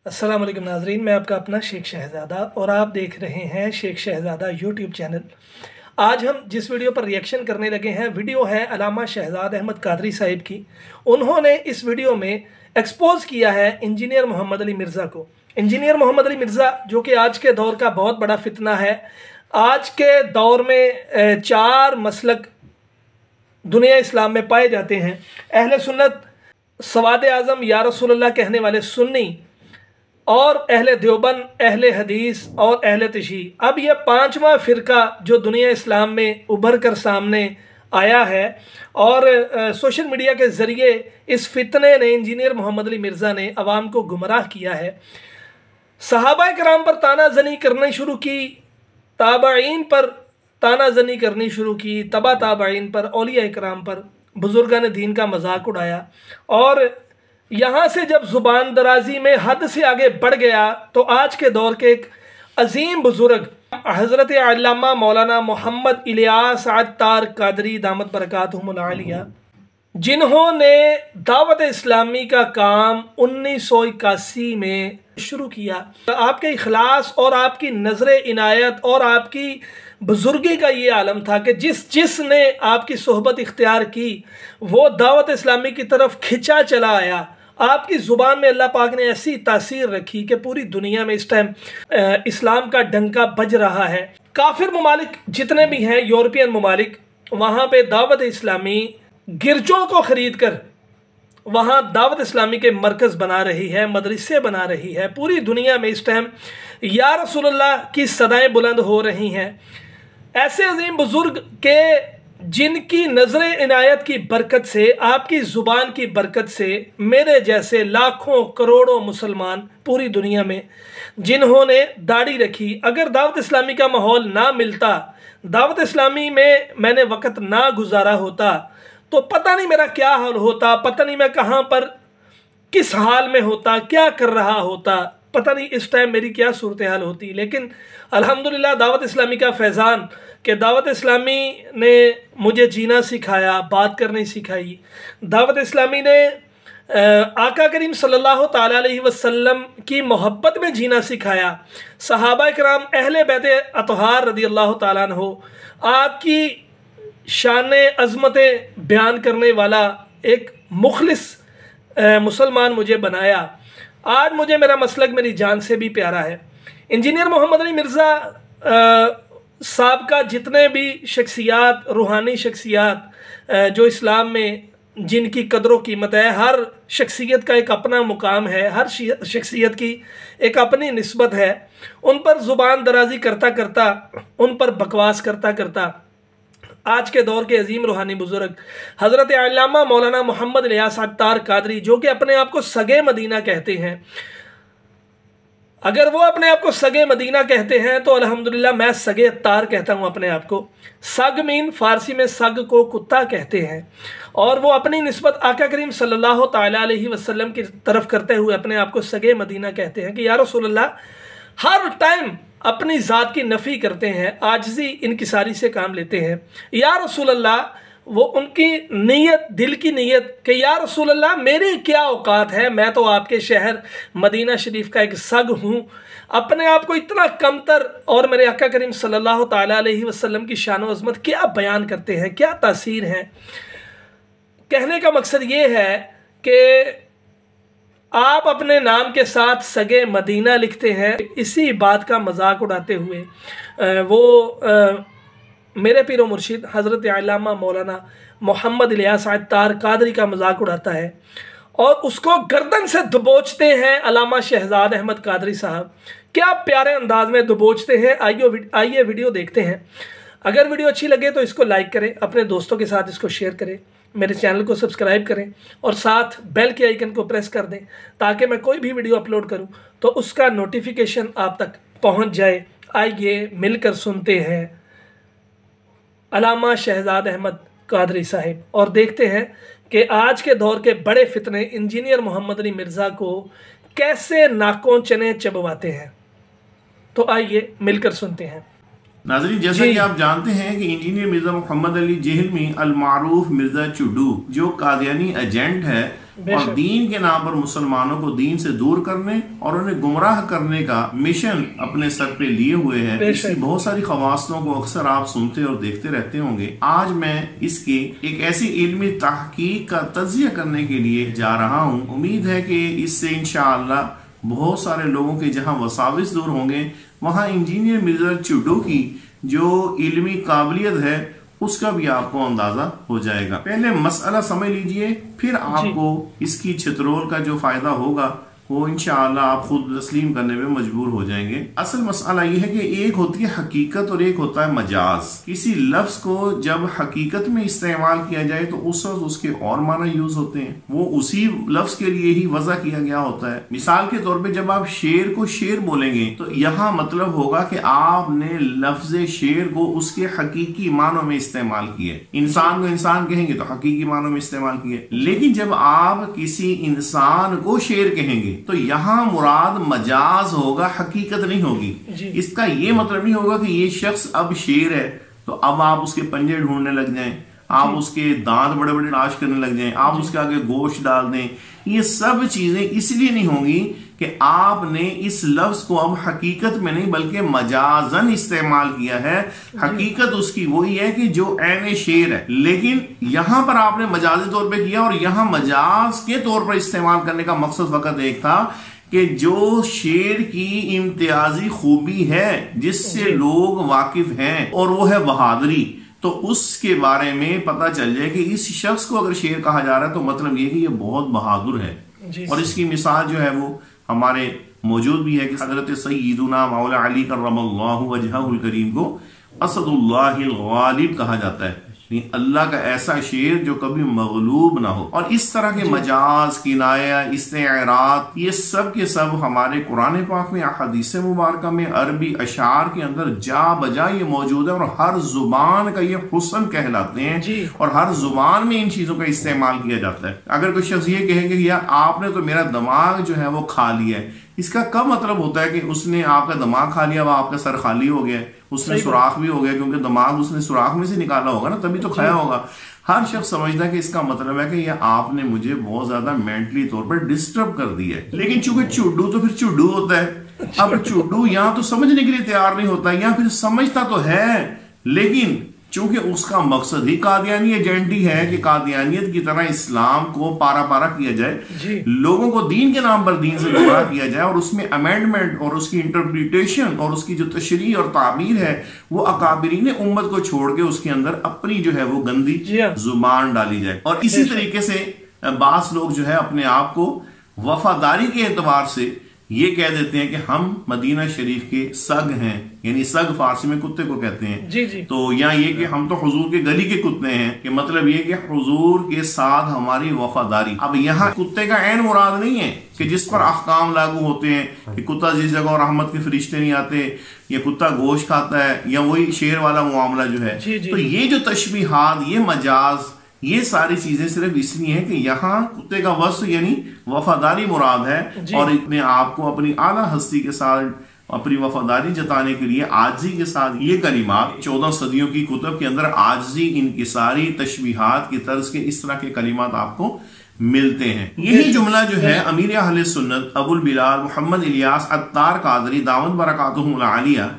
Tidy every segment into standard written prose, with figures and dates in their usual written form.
अस्सलाम वालेकुम नाजरीन, मैं आपका अपना शेख शहज़ादा और आप देख रहे हैं शेख शहज़ादा यूट्यूब चैनल। आज हम जिस वीडियो पर रिएक्शन करने लगे हैं, वीडियो है अल्लामा शहज़ाद अहमद कादरी साहिब की। उन्होंने इस वीडियो में एक्सपोज किया है इंजीनियर मोहम्मद अली मिर्ज़ा को। इंजीनियर मोहम्मद अली मिर्ज़ा जो कि आज के दौर का बहुत बड़ा फितना है। आज के दौर में चार मसलक दुनिया इस्लाम में पाए जाते हैं। अहले सुन्नत, सवाद आज़म या रसूलुल्लाह कहने वाले सुन्नी, और अहले देवबंद, अहले हदीस और अहले तशी। अब यह पांचवा फ़िरका जो दुनिया इस्लाम में उभर कर सामने आया है और सोशल मीडिया के ज़रिए इस फितने ने, इंजीनियर मोहम्मद अली मिर्ज़ा ने अवाम को गुमराह किया है। सहाबा कराम पर तानाजनी करनी शुरू की, ताबईन पर तानाजनी करनी शुरू की, तबा ताबईन पर, औलिया कराम पर, बुज़ुर्गान दीन का मजाक उड़ाया। और यहाँ से जब ज़ुबान दराजी में हद से आगे बढ़ गया तो आज के दौर के एक अजीम बुज़ुर्ग हज़रत अल्लामा मौलाना मोहम्मद इलियास अत्तार कादरी दामत बरकातहुमुल आलिया, जिन्होंने दावत इस्लामी का काम 1981 में शुरू किया। आपके इखलास और आपकी नज़र इनायत और आपकी बुजुर्गी का ये आलम था कि जिसने आपकी सोहबत इख्तियार की वो दावत इस्लामी की तरफ खिंचा चला आया। आपकी ज़ुबान में अल्लाह पाक ने ऐसी तासीर रखी कि पूरी दुनिया में इस टाइम इस्लाम का डंका बज रहा है। काफिर ममालिक जितने भी हैं, यूरोपियन ममालिक, वहाँ पे दावत इस्लामी गिरजों को ख़रीद कर वहाँ दावत इस्लामी के मरकज़ बना रही है, मदरसे बना रही है। पूरी दुनिया में इस टाइम या रसूलुल्लाह की सदाएँ बुलंद हो रही हैं। ऐसे अजीम बुज़ुर्ग के जिनकी नज़र इनायत की बरकत से, आपकी ज़ुबान की बरकत से मेरे जैसे लाखों करोड़ों मुसलमान पूरी दुनिया में जिन्होंने दाढ़ी रखी, अगर दावत इस्लामी का माहौल ना मिलता, दावत इस्लामी में मैंने वक़्त ना गुजारा होता तो पता नहीं मेरा क्या हाल होता, पता नहीं मैं कहाँ पर किस हाल में होता, क्या कर रहा होता, पता नहीं इस टाइम मेरी क्या सूरत हाल होती। लेकिन अल्हम्दुलिल्लाह दावत इस्लामी का फैज़ान कि दावत इस्लामी ने मुझे जीना सिखाया, बात करनी सिखाई। दावत इस्लामी ने आका करीम सल्लल्लाहु ताला अलैहि वसल्लम की मोहब्बत में जीना सिखाया। सहाबा कराम, अहले बैत अतहार रदी अल्लाह ताला अन्हो, आपकी शान अज़मतें बयान करने वाला एक मुखलिस मुसलमान मुझे बनाया। आज मुझे मेरा मसलक मेरी जान से भी प्यारा है। इंजीनियर मोहम्मद अली मिर्ज़ा साहब का जितने भी शख्सियात, रूहानी शख्सियात जो इस्लाम में जिनकी कदर कीमत है, हर शख्सियत का एक अपना मुकाम है, हर शख्सियत की एक अपनी निस्बत है। उन पर ज़ुबान दराजी करता करता, उन पर बकवास करता करता आज के दौर के अजीम रूहानी बुज़ुर्ग हज़रत अल्लामा मौलाना मोहम्मद इलियास अत्तार कादरी, जो कि अपने आप को सगे मदीना कहते हैं, अगर वो अपने आप को सगे मदीना कहते हैं तो अल्हम्दुलिल्लाह मैं सगे अत्तार कहता हूँ अपने आप को। सग मीन फ़ारसी में सग को कुत्ता कहते हैं और वो अपनी निस्बत आका करीम सल्लल्लाहु ताला अलैहि वसल्लम की तरफ करते हुए अपने आप को सगे मदीना कहते हैं कि या रसूलल्लाह हर टाइम अपनी ज़ात की नफ़ी करते हैं, आजिज़ी इनकिसारी से काम लेते हैं। या रसूलल्लाह, वो उनकी नीयत, दिल की नीयत कि या रसूलल्लाह मेरी क्या औकात है, मैं तो आपके शहर मदीना शरीफ का एक सग हूँ, अपने आप को इतना कमतर, और मेरे आका करीम सल्लल्लाहु ताला अलैहि वसल्लम की शान व अज़मत क्या बयान करते हैं, क्या तासीर है। कहने का मकसद ये है कि आप अपने नाम के साथ सगे मदीना लिखते हैं। इसी बात का मजाक उड़ाते हुए वो मेरे पीरो मुर्शिद हज़रत अल्लामा मौलाना मोहम्मद इलियास अत्तार कादरी का मजाक उड़ाता है और उसको गर्दन से दबोचते हैं अल्लामा शहज़ाद अहमद कादरी साहब। क्या प्यारे अंदाज में दबोचते हैं। आइए वीडियो देखते हैं। अगर वीडियो अच्छी लगे तो इसको लाइक करें, अपने दोस्तों के साथ इसको शेयर करें, मेरे चैनल को सब्सक्राइब करें और साथ बेल के आइकन को प्रेस कर दें ताकि मैं कोई भी वीडियो अपलोड करूं तो उसका नोटिफिकेशन आप तक पहुंच जाए। आइए मिलकर सुनते हैं अल्लामा शहज़ाद अहमद कादरी साहिब और देखते हैं कि आज के दौर के बड़े फितने इंजीनियर मोहम्मद अली मिर्ज़ा को कैसे नाकों चने चबवाते हैं। तो आइए मिलकर सुनते हैं। नाज़रीन, जैसा कि आप जानते हैं कि इंजीनियर मिर्ज़ा मोहम्मद अली जेहलमी अल मारूफ मिर्ज़ा चुड्डू जो कादियानी एजेंट है, और दीन के नाम पर मुसलमानों को दीन से दूर करने और उन्हें गुमराह करने का मिशन अपने सर पे लिए हुए है। इसकी बहुत सारी खवास्तों को अक्सर आप सुनते और देखते रहते होंगे। आज मैं इसके एक ऐसी इल्मी तहकीक का तज्जिया करने के लिए जा रहा हूँ। उम्मीद है कि इससे इंशाअल्लाह बहुत सारे लोगों के जहाँ वसाविस दूर होंगे, वहाँ इंजीनियर मिर्जा चुड्डू की जो इल्मी काबिलियत है उसका भी आपको अंदाजा हो जाएगा। पहले मसला समझ लीजिए, फिर आपको इसकी छितरोल का जो फायदा होगा वो इंशाअल्लाह आप खुद तस्लीम करने में मजबूर हो जाएंगे। असल मसला ये है कि एक होती है हकीकत और एक होता है मजाज। किसी लफ्ज को जब हकीकत में इस्तेमाल किया जाए तो उस वक्त उसके और माना यूज होते हैं, वो उसी लफ्ज के लिए ही वजह किया गया होता है। मिसाल के तौर पे जब आप शेर को शेर बोलेंगे तो यहाँ मतलब होगा कि आपने लफ्ज शेर को उसके हकीकी मानों में इस्तेमाल किए। इंसान को इंसान कहेंगे तो हकीकी मानों में इस्तेमाल किए, लेकिन जब आप किसी इंसान को शेर कहेंगे तो यहां मुराद मजाज होगा, हकीकत नहीं होगी। इसका ये मतलब नहीं होगा कि ये शख्स अब शेर है तो अब आप उसके पंजे ढूंढने लग जाएं, आप उसके दांत बड़े बड़े तलाश करने लग जाएं, आप उसके आगे गोश्त डाल दें। ये सब चीजें इसलिए नहीं होंगी कि आपने इस लफ्ज को अब हकीकत में नहीं बल्कि मजाजन इस्तेमाल किया है। हकीकत उसकी वही है कि जो ऐन शेर है, लेकिन यहां पर आपने मजाजी तौर पे किया और यहां मजाज के तौर पर इस्तेमाल करने का मकसद फकत एक था कि जो शेर की इम्तियाजी खूबी है जिससे लोग वाकिफ हैं और वो है बहादुरी, तो उसके बारे में पता चल जाए कि इस शख्स को अगर शेर कहा जा रहा है तो मतलब ये कि ये बहुत बहादुर है। और इसकी मिसाल जो है वो हमारे मौजूद भी है कि हजरत सय्यदुना मौला अली कररमल्लाहु वजहुल करीम को असदुल्लाहिल गालिब कहा जाता है, अल्लाह का ऐसा शेर जो कभी मगलूब ना हो। और इस तरह के मजाज, किनाया, इस्तेआरात, ये सब के सब हमारे कुरान पाक में, अहादीस मुबारक में, अरबी अशार के अंदर जा बजा ये मौजूद है और हर जुबान का ये हुस्न कहलाते हैं और हर जुबान में इन चीजों का इस्तेमाल किया जाता है। अगर कोई शख्स ये कहेंगे कि यार आपने तो मेरा दिमाग जो है वो खा लिया है, इसका कब मतलब होता है कि उसने आपका दिमाग खा लिया, आपका सर खाली हो गया, उसने सुराख भी हो गया, क्योंकि दिमाग उसने सुराख में से निकाला होगा ना, तभी तो खाया होगा। हर शख्स समझता है कि इसका मतलब है कि ये आपने मुझे बहुत ज्यादा मेंटली तौर पर डिस्टर्ब कर दिया है। लेकिन चूंकि चुड्डू तो फिर चुड्डू होता है। अब चुड्डू यहाँ तो समझने के लिए तैयार नहीं होता, या फिर समझता तो है लेकिन चूंकि उसका मकसद ही कादियानी एजेंडी है कि कादियानियत की तरह इस्लाम को पारा पारा किया जाए, लोगों को दीन के नाम पर दीन से गुमराह किया जाए और उसमें अमेंडमेंट और उसकी इंटरप्रिटेशन और उसकी जो तशरीह और ताबीर है वो अकाबिरीन उम्मत को छोड़ के उसके अंदर अपनी जो है वो गंदी जुबान डाली जाए। और इसी तरीके से बास लोग जो है अपने आप को वफादारी के एतबार से ये कह देते हैं कि हम मदीना शरीफ के सग हैं, यानी सग फारसी में कुत्ते को कहते हैं। तो यहाँ ये कि हम तो हुजूर के गली के कुत्ते हैं, कि मतलब ये कि हुजूर के साथ हमारी वफादारी। अब यहाँ कुत्ते का ऐन मुराद नहीं है कि जिस पर अहकाम लागू होते हैं कि कुत्ता जिस जगह रहमत के फरिश्ते नहीं आते, या कुत्ता गोश्त खाता है, या वही शेर वाला मामला जो है। तो ये जो तशबीहात, ये मजाज, ये सारी चीजें सिर्फ इसलिए हैं कि यहाँ कुत्ते का वस्फ यानी वफादारी मुराद है और अपने आप को अपनी आला हस्ती के साथ अपनी वफादारी जताने के लिए आजी के साथ ये कलिमात 14 सदियों की कुतुब के अंदर आजी, इनकिसारी, तशबीहात की तर्ज के इस तरह के कलिमात आपको मिलते हैं। यही जुमला जो है अमीर अहले सुन्नत अबुल बिलाल मोहम्मद इलियास अत्तार कादरी दावत बरकातुहुल आलिया,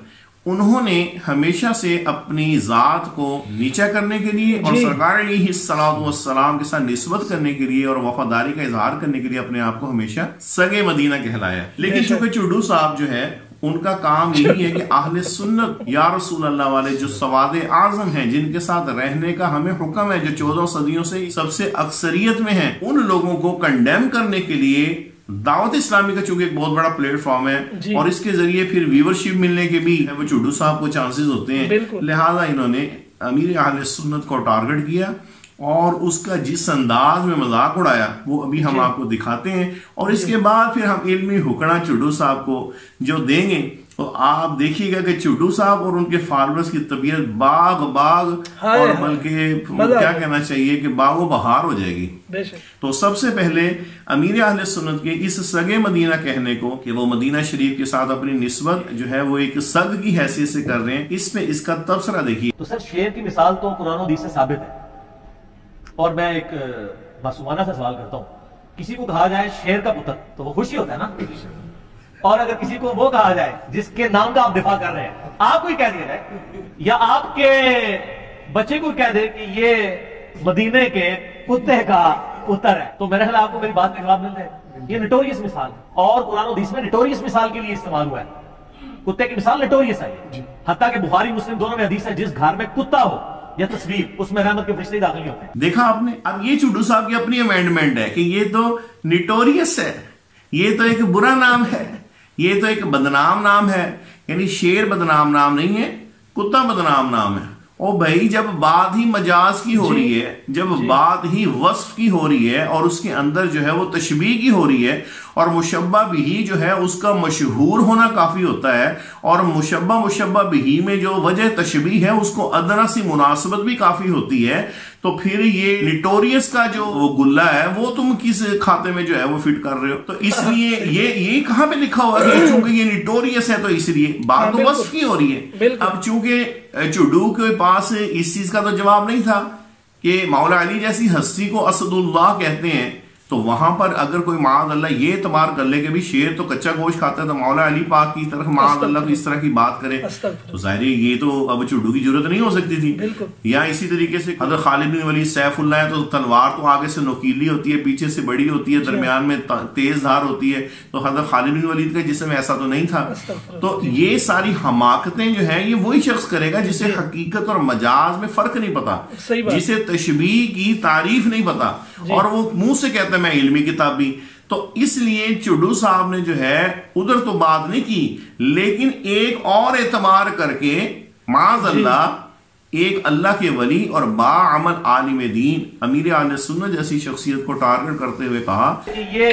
उन्होंने हमेशा से अपनी जात को नीचा करने के लिए और सरकार अलैहिस्सलाम के साथ निस्बत करने के लिए और वफादारी का इजहार करने के लिए अपने आप को हमेशा सगे मदीना कहलाया। लेकिन चूंकि चुड्डू साहब जो है उनका काम यही है कि अहले सुन्नत या रसूल अल्लाह वाले जो सवाद आजम हैं, जिनके साथ रहने का हमें हुक्म है, जो 14 सदियों से सबसे अक्सरियत में हैं, उन लोगों को कंडेम करने के लिए दावत इस्लामी का चूंकि एक बहुत बड़ा प्लेटफॉर्म है और इसके जरिए फिर व्यूवरशिप मिलने के भी वो चुड्डू साहब को चांसेस होते हैं। लिहाजा इन्होंने अमीर अहले सुन्नत को टारगेट किया और उसका जिस अंदाज में मजाक उड़ाया वो अभी हम आपको दिखाते हैं। और इसके बाद फिर हम इल्मी हुक्ना चुड्डू साहब को जो देंगे तो आप देखिएगा कि चुड्डू साहब और उनके फॉलोअर्स की तबीयत बाग और बल्कि क्या कहना चाहिए कि बागो बहार हो जाएगी। तो सबसे पहले अमीर अहले सुन्नत के इस सगे मदीना कहने को कि वो मदीना शरीफ के साथ अपनी निस्बत जो है वो एक सग की हैसियत से कर रहे हैं, इसमें इसका तबसरा देखिए। तो सर शेर की मिसाल तो कुरान और हदीस से साबित है और मैं एक मासूमाना सा सवाल करता हूँ किसी को कहा जाए शेर का पुत्र तो वो खुशी होता है ना, और अगर किसी को वो कहा जाए जिसके नाम का आप दिफा कर रहे हैं, आपको ही कह दिया जाए या आपके बच्चे को कह दे कि ये मदीने के कुत्ते का पुत्र है, तो मेरे ख्याल आपको मेरी बात का जवाब मिल जाए। ये नोटोरियस मिसाल और कुरान और हदीस में नोटोरियस मिसाल के लिए इस्तेमाल हुआ है। कुत्ते की मिसाल नोटोरियस है, हत्ता के बुखारी मुस्लिम दोनों में हदीस है जिस घर में कुत्ता हो या तस्वीर उसमें रहमत के फरिश्ते दाखिल नहीं होते। देखा आपने, अब ये चुड्डू साहब की अपनी अमेंडमेंट है कि ये तो नोटोरियस है, ये तो एक बुरा नाम है, ये तो एक बदनाम नाम है। यानी शेर बदनाम नाम नहीं है, कुत्ता बदनाम नाम है। और भाई जब बात ही मजाज की हो रही है, जब बात ही वस्फ की हो रही है और उसके अंदर जो है वो तशबीह की हो रही है, और मुशब्बा बिही जो है उसका मशहूर होना काफी होता है, और मुशब्बा बिही में जो वजह तशबीह है उसको अदना सी मुनासबत भी काफी होती है, तो फिर ये नोटोरियस का जो वो गुल्ला है वो तुम किस खाते में जो है वो फिट कर रहे हो। तो इसलिए ये कहां पे लिखा हुआ है चूंकि ये नोटोरियस है तो इसलिए बात तो वस्फ की हो रही है। अब चूंकि चुड्डू के पास इस चीज का तो जवाब नहीं था कि मौला अली जैसी हस्ती को असदुल्लाह कहते हैं, तो वहां पर अगर कोई माद अल्लाह ये तबार कर ले कि भी शेर तो कच्चा गोश्त खाता है, तो मौला अली पाक की तरफ माद अल्लाह तो इस तरह की बात करे, तो जाहिर है ये तो अब चुड्डू की जरूरत नहीं हो सकती थी। या इसी तरीके से हज़रत खालिद बिन वलीद सैफुल्लाह है, तो तलवार तो आगे से नोकीली होती है, पीछे से बड़ी होती है, दरमियान में तेज धार होती है, तो हज़रत खालिद बिन वलीद का जिस्म ऐसा तो नहीं था। तो ये सारी हमाकतें जो है ये वही शख्स करेगा जिसे हकीकत और मजाज में फर्क नहीं पता, जिसे तशबीह की तारीफ नहीं पता, और वो मुंह से कहता है मैं इल्मी किताबी। तो इसलिए चुड्डू साहब ने जो है उधर तो बात नहीं की, लेकिन एक और एतबार करके माज़अल्लाह एक अल्लाह के वली और बाअमल आलिम दीन अमीर आले सुन्नत जैसी शख्सियत को टारगेट करते हुए कहा ये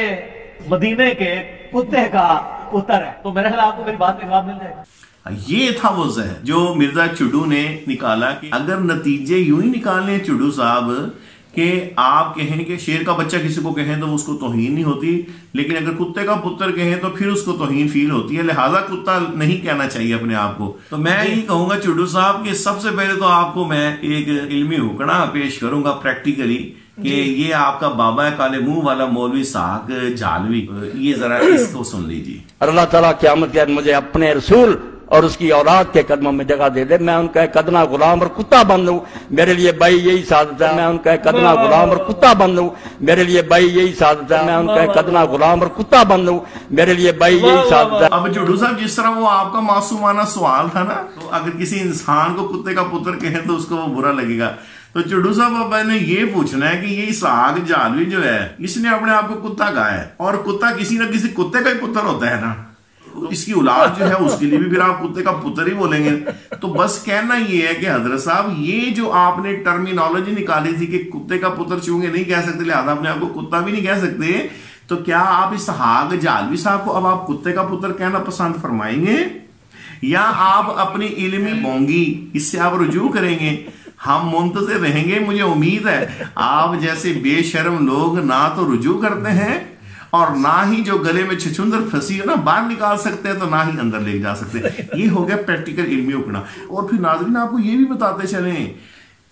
मदीने के कुत्ते का पुत्र है, तो मेरे ख्याल आपको मेरी बात का जवाब मिल जाएगा। ये था वो जहर जो मिर्जा चुड्डू ने निकाला कि अगर नतीजे यूं ही निकालने चुड्डू साहब कि आप कहें कि शेर का बच्चा किसी को कहें तो उसको तौहीन नहीं होती, लेकिन अगर कुत्ते का पुत्र कहें तो फिर उसको तौहीन फील होती है, लिहाजा कुत्ता नहीं कहना चाहिए अपने आप को। तो मैं यही कहूंगा चुड्डू साहब कि सबसे पहले तो आपको मैं एक इल्मी हुक्ना पेश करूंगा प्रैक्टिकली कि ये आपका बाबा काले मुंह वाला मौलवी साहब जालवी, ये जरा इसको सुन लीजिए। अल्लाह ताला क़यामत के दिन मुझे अपने रसूल और उसकी औलाद के कदमों में जगह दे दे, मैं उनका कदना गुलाम और कुत्ता बन लूं, मेरे लिए भाई यही सादत है। मैं उनका कदना गुलाम और कुत्ता बन लूं, मेरे लिए भाई यही सादत है। मैं उनका कदना गुलाम और कुत्ता बन लूं, मेरे लिए भाई यही सादत है। अब चुड्डू साहब जिस तरह वो आपका मासूमाना सवाल था ना, तो अगर किसी इंसान को कुत्ते का पुत्र कहे तो उसको वो बुरा लगेगा। तो चुड्डू साहब अब मैंने ये पूछना है कि ये इसहाक जालवी जो है इसने अपने आप को कुत्ता कहा है, और कुत्ता किसी न किसी कुत्ते का ही पुत्र होता है ना, तो इसकी औलाद जो है उसके लिए भी फिर आप कुत्ते का पुत्र ही बोलेंगे। तो बस कहना ये है कि हजरत साहब ये जो आपने टर्मिनोलॉजी निकाली थी कि कुत्ते का पुत्र चूंकि नहीं कह सकते लिहाजा अपने आप को कुत्ता भी नहीं कह सकते, तो क्या आप इसहाक जालवी साहब को अब आप कुत्ते का पुत्र कहना पसंद फरमाएंगे, या आप अपनी इल्मी बोंगी इससे आप रुजू करेंगे? हम मुंतज़िर रहेंगे। मुझे उम्मीद है आप जैसे बेशर्म लोग ना तो रुजू करते हैं और ना ही जो गले में छछुंदर फंसी है ना बाहर निकाल सकते हैं, तो ना ही अंदर ले जा सकते हैं। ये हो गया प्रैक्टिकल इल्मी उकड़ा। और फिर नाज़रीन आपको ये भी बताते चलें,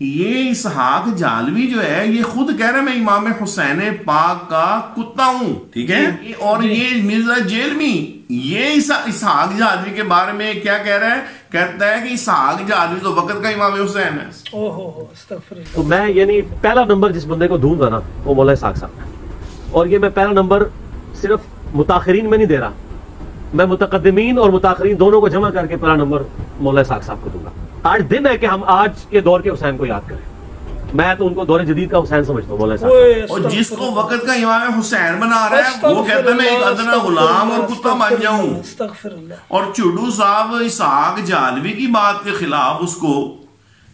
ये इसहाक जालवी जो है ये खुद कह रहा है मैं इमाम हुसैन पाक का कुत्ता हूं, ठीक है। और ये मिर्जा जेलमी ये इसहाक जालवी के बारे में क्या कह रहा है, कहता है कि इसहाक जालवी तो वक्त का इमाम हुसैन है। तो मैं यानी पहला नंबर जिस बंदे को दूंगा ना वो मौला इसहाक साहब है, और ये मैं पहला नंबर सिर्फ मुताखरीन में नहीं दे रहा, मैं मुतकद्दिमीन और मुताखरीन दोनों को जमा करके पहला नंबर मौला इसहाक साहब को दूंगा। आज दिन है कि हम आज के दौर के हुसैन को याद करें। मैं तो उनको दौर जदीद का हुसैन समझता हूँ मौला साहब। और जिसको वक्त का इमाम हुसैन बना रहा है वो कहता है मैं एक अदना गुलाम और कुत्ता बन जाऊं। और चुड्डू साहब इसहाक जालवी की बात के खिलाफ उसको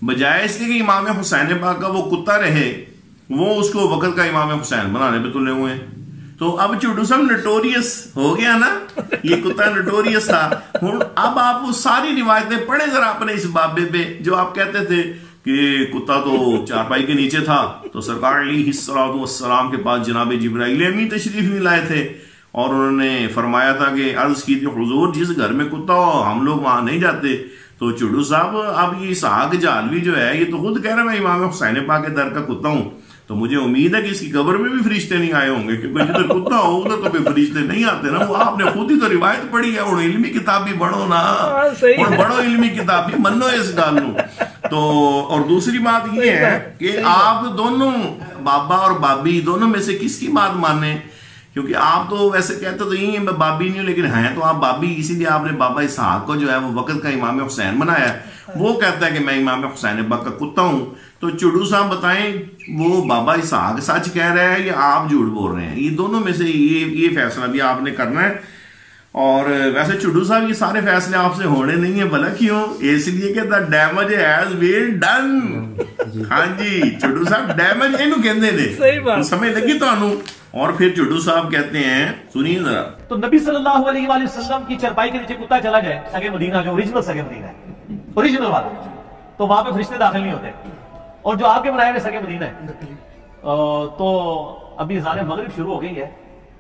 बजाय इसके कि इमाम हुसैन पाक का वो कुत्ता रहे, वो उसको वक्त का इमाम हुसैन बनाने पे तुले हुए हैं। तो अब चुड्डू साहब नोटोरियस हो गया ना, ये कुत्ता नोटोरियस था। अब आप वो सारी रिवायतें पढ़े जरा अपने इस बाबे पे, जो आप कहते थे कि कुत्ता तो चारपाई के नीचे था, तो सरकार अलैहिस्सलाम के पास जनाब जिब्राइल अमीन तशरीफ नहीं लाए थे, और उन्होंने फरमाया था कि अर्ज की थी हुजूर जिस घर में कुत्ता हो हम लोग वहां नहीं जाते। तो चुड्डू साहब अब ये इसहाक जालवी जो है ये तो खुद कह रहा है मैं इमाम हुसैन पाक के दर का कुत्ता हूं। तो मुझे उम्मीद है कि इसकी कब्र में भी फरिश्ते नहीं आए होंगे, क्योंकि जिधर कुत्ता हो उधर तो फिर फरिश्ते नहीं आते ना। वो आपने खुद ही तो रिवायत पढ़ी है, और इल्मी किताब भी पढ़ो ना, और बड़ो इल्मी किताब भी मनो इस गाल नू। तो और दूसरी बात ये है कि आप दोनों बाबा और बाबी दोनों में से किसकी बात माने, क्योंकि आप तो वैसे कहते तो यही है मैं बाबी नहीं हूं, लेकिन हैं तो आप बाबी, इसीलिए आपने बाबा इसहाक को जो है वो वक्त का इमाम हुसैन बनाया है। वो कहता है कि मैं इमाम हुसैन बक का कुत्ता हूं। तो चुडू साहब बताएं वो बाबा इसहाक सच कह रहा है या आप झूठ बोल रहे हैं? ये दोनों में से ये फैसला भी आपने करना है। और वैसे चुडू साहब ये सारे फैसले आपसे होने नहीं है, भला क्यों? इसलिए कहता डैमेज हैज बीन डन। हाँ जी चुडू साहब डैमेज इनू कहते थे, समझ लगी तो। और फिर चुडू साहब कहते हैं, सुनिए जरा। तो नबी सल्लल्लाहु अलैहि वसल्लम की चरपाई के नीचे कुत्ता चला जाए, सगे मदीना जो ओरिजिनल सगे मदीना है, ओरिजिनल वाला, तो वहां पे फरिश्ते दाखिल नहीं होते। और जो आपके बनाए हुए सगे मदीना है, तो अभी अज़ान मगरिब शुरू हो गई है,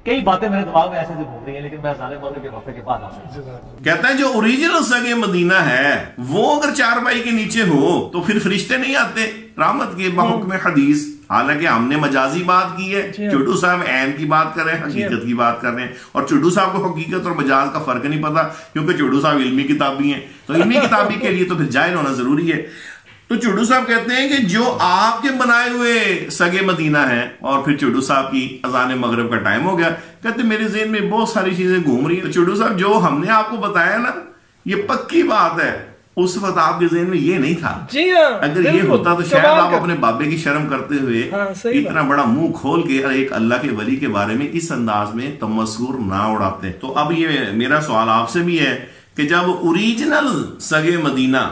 कई बातें मेरे दिमाग में ऐसे घूम रही हैं, लेकिन मैं अज़ान मगरिब के वक्फे के बाद आपसे कहता है जो ओरिजिनल सगे मदीना है वो अगर चारपाई के नीचे हो तो फिर फरिश्ते नहीं आते रहमत के बहुक्म हदीस। हालांकि हमने मजाजी बात की है, चुडू साहब ऐन की बात कर रहे हैं, हकीकत की बात कर रहे हैं। और चुडू साहब को हकीकत और मजाज का फर्क नहीं पता, क्योंकि चुडू साहब इल्मी किताबी हैं, तो इल्मी किताबी के लिए तो फिर जाहिल होना जरूरी है। तो चुडू साहब कहते हैं कि जो आपके बनाए हुए सगे मदीना है, और फिर चुडू साहब की अजान मगरिब का टाइम हो गया, कहते मेरे ज़हन में बहुत सारी चीजें घूम रही है। तो चुडू साहब जो हमने आपको बताया ना, ये पक्की बात है, उस वक्त आपके ज़हन में ये नहीं था। जी हाँ, अगर ये होता तो शायद आप अपने बाबे की शर्म करते हुए इतना बड़ा मुंह खोल के एक अल्लाह के वली के बारे में इस अंदाज में तमस्कुर ना उड़ाते। तो अब ये मेरा सवाल आपसे भी है कि जब ओरिजिनल सगे मदीना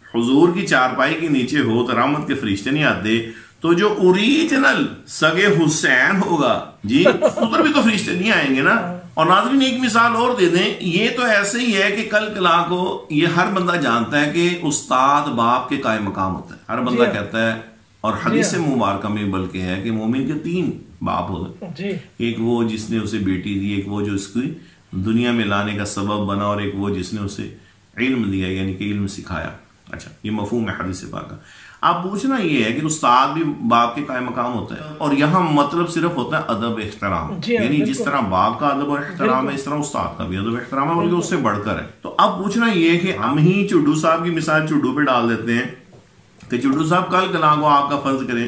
हुजूर की चारपाई के नीचे हो तो रहमत के फरिश्ते नहीं आते, तो जो ओरिजिनल सगे हुसैन होगा जी उधर भी तो फरिश्ते नहीं आएंगे ना। और नाज़रीन एक मिसाल और दे दें, ये तो ऐसे ही है कि कल कला को ये हर बंदा जानता है कि उस्ताद बाप के कायम मकाम होता है, हर बंदा कहता है। और हदीस से मुबारक में बल्कि है कि मोमिन के 3 बाप होते हैं, एक वो जिसने उसे बेटी दी, एक वो जो उसकी दुनिया में लाने का सबब बना, और एक वो जिसने उसे इल्म दिया यानी कि इल्म सिखाया। अच्छा ये मफहूम है हदीस से पाक का। आप पूछना ये है कि उस्ताद भी बाप के कायम मकाम होता है, और यहाँ मतलब सिर्फ होता है अदब एहतराम, यानी जिस तरह बाप का अदब और एहतराम है इस तरह उस्ताद का भी अदब एहतराम है, बल्कि उससे बढ़कर है। तो अब पूछना ये है कि हम ही चुड्डू साहब की मिसाल चुड्डू पे डाल देते हैं कि चुड्डू साहब कल कला को आपका फर्ज करें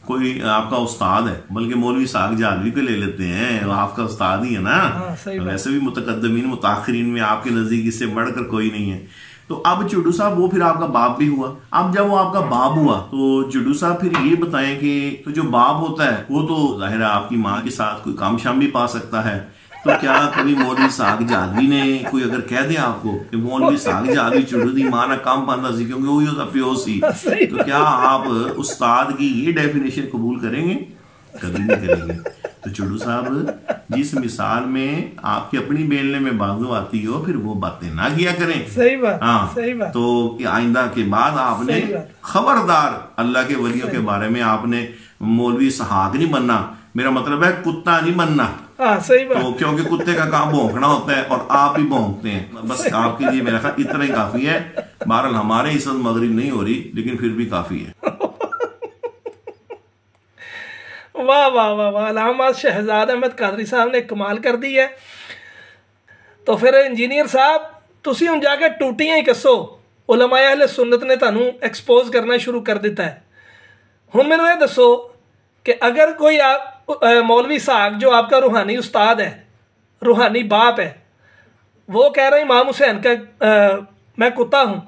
कोई आपका उस्ताद है, बल्कि मौलवी साग जादवी को ले लेते हैं, आपका उस्ताद ही है ना। वैसे भी मुतकद्दमीन मुताखिरीन में आपके नजदीक इससे बढ़कर कोई नहीं है। तो अब चुड्डू साहब वो फिर आपका बाप भी हुआ। अब जब वो आपका बाप हुआ तो चुड्डू साहब फिर ये बताएं कि तो जो बाप होता है वो तो जाहिर है आपकी माँ के साथ कोई काम शाम भी पा सकता है, तो क्या कभी मौलवी साग जादवी ने कोई अगर कह दे आपको कि मौलवी साग जादवी चुड्डू दी मां ना काम पांदा सी क्योंकि वही होता प्यो सी, तो क्या आप उस्ताद की ये डेफिनेशन कबूल करेंगे? कभी नहीं करेंगे। तो चुड्डू साहब जिस मिसाल में आपकी अपनी बेलने में बाजू आती हो फिर वो बातें ना किया करें। सही बात। हाँ सही बात। तो आइंदा के बाद आपने खबरदार अल्लाह के वलियों के बारे में आपने मौलवी सहाग नहीं बनना, मेरा मतलब है कुत्ता नहीं बनना। सही बात। तो क्योंकि कुत्ते का काम भौंकना होता है और आप भी भौंकते हैं। बस आपके लिए मेरा ख्याल इतना ही काफी है। बहरहाल हमारे इस वक्त मगरिब नहीं हो रही लेकिन फिर भी काफी है। वाह वाह वाह वाह, अल्लामा शहजाद अहमद कादरी साहब ने कमाल कर दी है। तो फिर इंजीनियर साहब तुसी हुण जाके टूटियां ही कस्सो, उलमा अहले सुन्नत ने तुहानू एक्सपोज करना शुरू कर दिता है। हुण मैनू ये दसो कि अगर कोई मौलवी साहब जो आपका रूहानी उस्ताद है, रूहानी बाप है, वो कह रहा है इमाम हुसैन का मैं कुत्ता हूँ,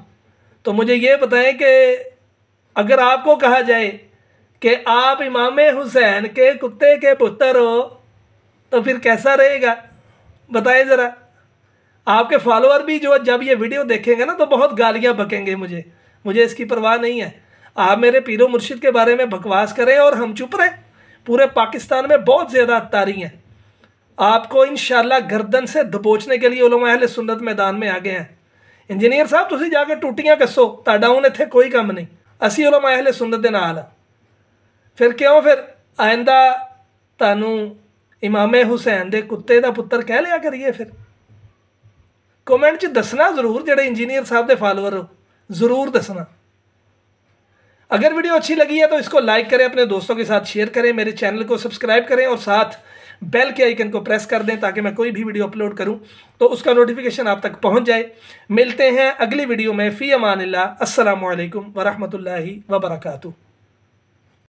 तो मुझे ये बताएं कि अगर आपको कहा जाए कि आप इमाम हुसैन के कुत्ते के पुत्र हो तो फिर कैसा रहेगा बताएं ज़रा। आपके फॉलोअर भी जो जब ये वीडियो देखेंगे ना तो बहुत गालियाँ बकेंगे मुझे इसकी परवाह नहीं है। आप मेरे पीरो मुर्शिद के बारे में बकवास करें और हम चुप रहें। पूरे पाकिस्तान में बहुत ज़्यादा अत्तारी हैं, आपको इंशाल्लाह गर्दन से दबोचने के लिए उलमा अहले सुन्नत मैदान में आ गए हैं। इंजीनियर साहब तुसी जाके टूटियां कस्सो, तुहाडा हुण इत्थे कोई काम नहीं, असी उलमा अहले सुन्नत दे नाल। फिर क्यों फिर आइंदा तुहानू इमाम हुसैन दे कुत्ते दा पुत्तर कह लिया करिए। फिर कमेंट च दसना जरूर, जेडे इंजीनियर साहब दे फॉलोअर हो जरूर दसना। अगर वीडियो अच्छी लगी है तो इसको लाइक करें, अपने दोस्तों के साथ शेयर करें, मेरे चैनल को सब्सक्राइब करें और साथ बेल के आइकन को प्रेस कर दें ताकि मैं कोई भी वीडियो अपलोड करूं तो उसका नोटिफिकेशन आप तक पहुंच जाए। मिलते हैं अगली वीडियो में। फ़ी अमानिल्लाह। अस्सलामु अलैकुम व रहमतुल्लाहि व बरकातुहू।